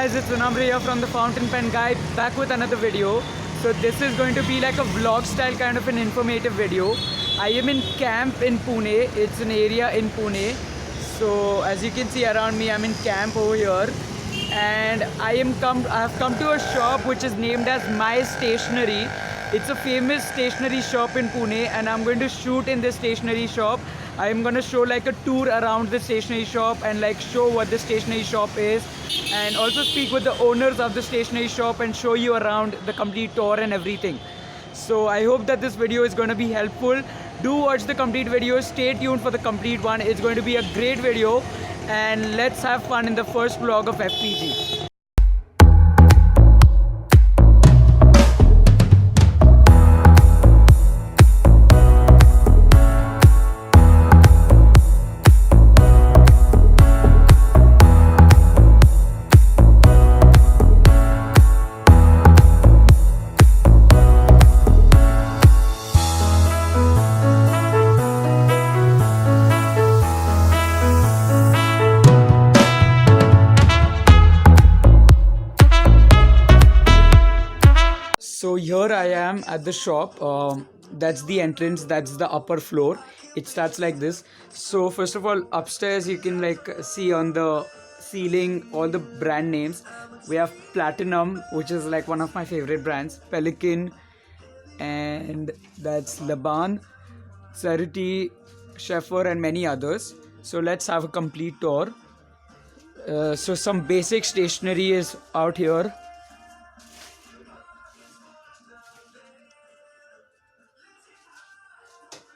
guys, it's Vinamra here from the Fountain Pen Guy, back with another video. So this is going to be like a vlog style kind of an informative video. I am in camp in Pune. It's an area in Pune. So as you can see around me, I'm in camp over here. And I have come to a shop which is named as My Stationery. It's a famous stationery shop in Pune, and I'm going to shoot in this stationery shop. I'm going to show like a tour around the stationery shop and like show what the stationery shop is, and also speak with the owners of the stationery shop and show you around the complete tour and everything. So I hope that this video is going to be helpful. Do watch the complete video. Stay tuned for the complete one. It's going to be a great video, and let's have fun in the first vlog of FPG. So here I am at the shop. That's the entrance. That's the upper floor. It starts like this. So first of all, upstairs you can like see on the ceiling all the brand names. We have Platinum, which is like one of my favorite brands. Pelican, and that's Laban, Cerity, Sheffer, and many others. So let's have a complete tour. So some basic stationery is out here.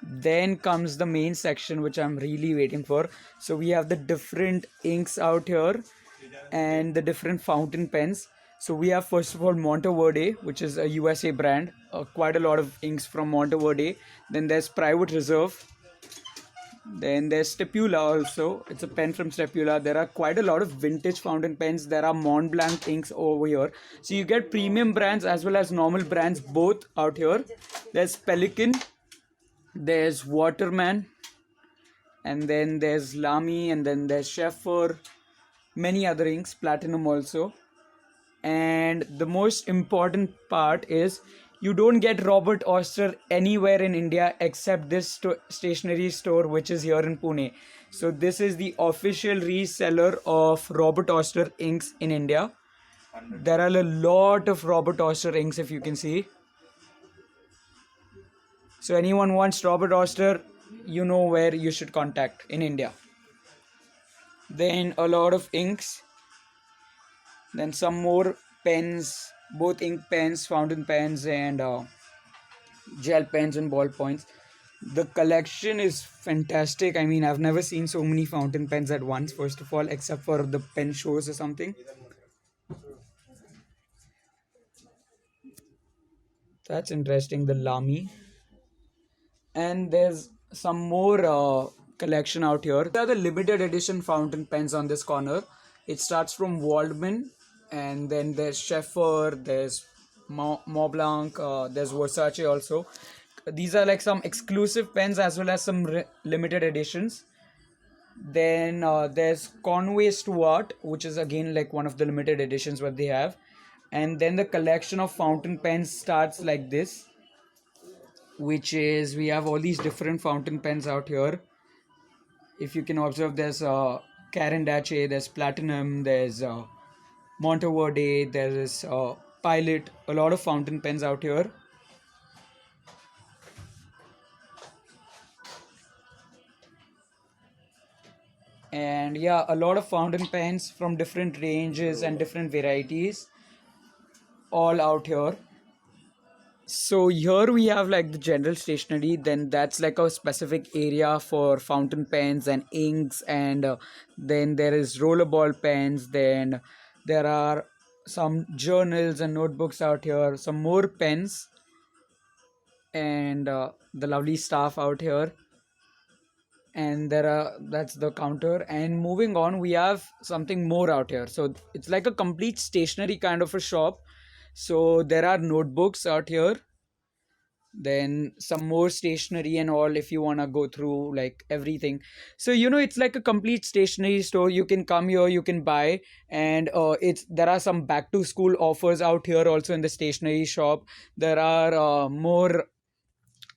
Then comes the main section, which I'm really waiting for. So we have the different inks out here and the different fountain pens. So we have first of all Monteverde, which is a USA brand. Quite a lot of inks from Monteverde. Then there's Private Reserve. Then there's Stepula also. It's a pen from Stepula. There are quite a lot of vintage fountain pens. There are Mont Blanc inks over here. So you get premium brands as well as normal brands both out here. There's Pelican. There's Waterman, and then there's Lamy, and then there's Sheffer, many other inks, Platinum also. And the most important part is you don't get Robert Oster anywhere in India except this stationery store, which is here in Pune. So this is the official reseller of Robert Oster inks in India. There are a lot of Robert Oster inks, if you can see. So anyone wants Robert Oster, you know where you should contact in India. Then a lot of inks. Then some more pens, both ink pens, fountain pens, and gel pens and ballpoints. The collection is fantastic. I mean, I've never seen so many fountain pens at once, first of all, except for the pen shows or something. That's interesting, the Lamy. And there's some more collection out here. There are the limited edition fountain pens on this corner. It starts from Waldman, and then there's Sheffer, there's Mont Blanc, there's Versace also. These are like some exclusive pens as well as some limited editions. Then there's Conway Stewart, which is again like one of the limited editions what they have. And then the collection of fountain pens starts like this, which is, we have all these different fountain pens out here. If you can observe, there's Carandace, there's Platinum, there's Monteverde, there's Pilot, a lot of fountain pens out here. And yeah, a lot of fountain pens from different ranges and different varieties all out here. So here we have like the general stationery, then that's like a specific area for fountain pens and inks, and then there is rollerball pens, then there are some journals and notebooks out here, some more pens, and the lovely staff out here. And that's the counter. And moving on, we have something more out here. So it's like a complete stationery kind of a shop. So there are notebooks out here. then some more stationery and all if you want to go through like everything. So it's like a complete stationery store. You can come here, you can buy, and it's there are some back to school offers out here also in the stationery shop. There are more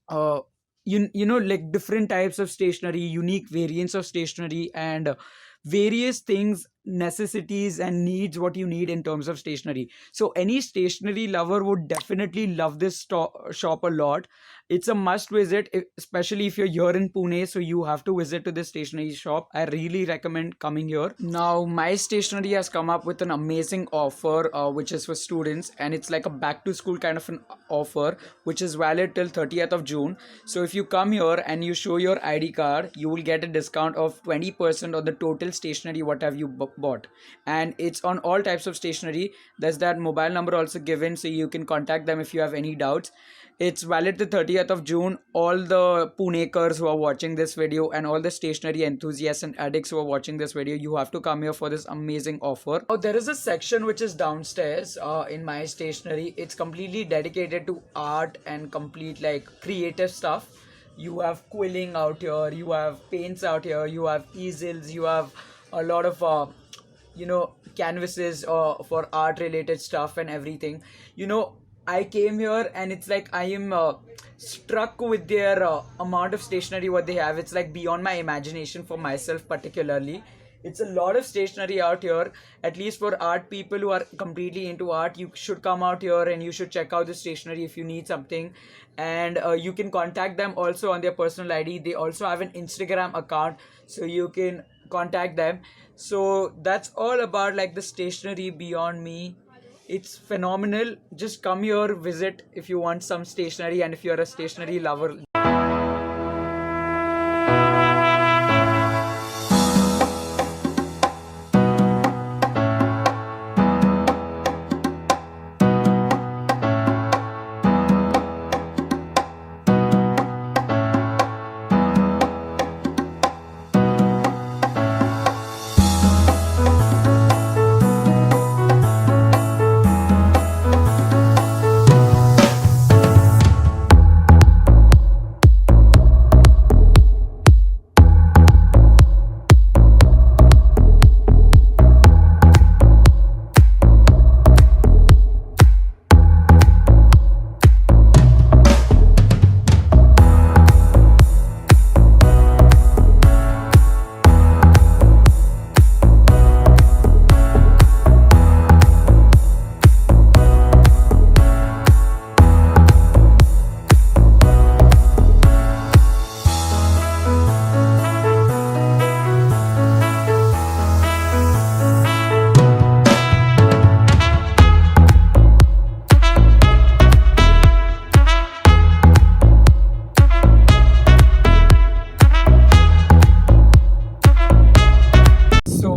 uh like different types of stationery, unique variants of stationery, and various things, necessities and needs, what you need in terms of stationery. So any stationery lover would definitely love this shop a lot. It's a must visit, especially if you're here in Pune, so you have to visit to this stationery shop. I really recommend coming here. Now my stationery has come up with an amazing offer, which is for students, and it's like a back to school kind of an offer which is valid till 30th of June. So if you come here and you show your ID card, you will get a discount of 20% on the total stationery what have you bought, and it's on all types of stationery. There's that mobile number also given, so you can contact them if you have any doubts. It's valid the 30th of June. All the Punekars who are watching this video and all the stationery enthusiasts and addicts who are watching this video, you have to come here for this amazing offer. Oh, there is a section which is downstairs in my stationery. It's completely dedicated to art and complete like creative stuff. You have quilling out here, you have paints out here, you have easels, you have a lot of canvases for art related stuff and everything. I came here and it's like I am struck with their amount of stationery what they have. It's like beyond my imagination for myself particularly. It's a lot of stationery out here. At least for art people who are completely into art, you should come out here and you should check out the stationery if you need something. And you can contact them also on their personal ID. They also have an Instagram account, so you can contact them. So that's all about like the stationery beyond me. It's phenomenal. Just come here, visit if you want some stationery, and if you're a stationery lover.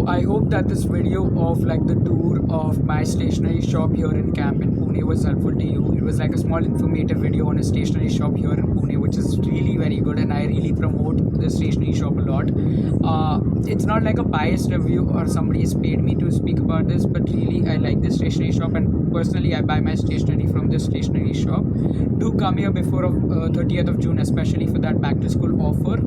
I hope that this video of like the tour of my stationery shop here in camp in Pune was helpful to you. It was like a small informative video on a stationery shop here in Pune, which is really very good, and I really promote the stationery shop a lot. It's not like a biased review or somebody has paid me to speak about this, but really I like this stationery shop, and personally I buy my stationery from this stationery shop. Do come here before 30th of June, especially for that back to school offer,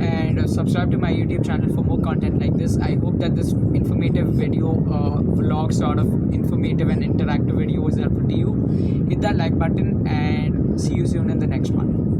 and subscribe to my YouTube channel for more content like this. I hope that this informative video vlog sort of informative and interactive video was helpful to you. Hit that like button and see you soon in the next one.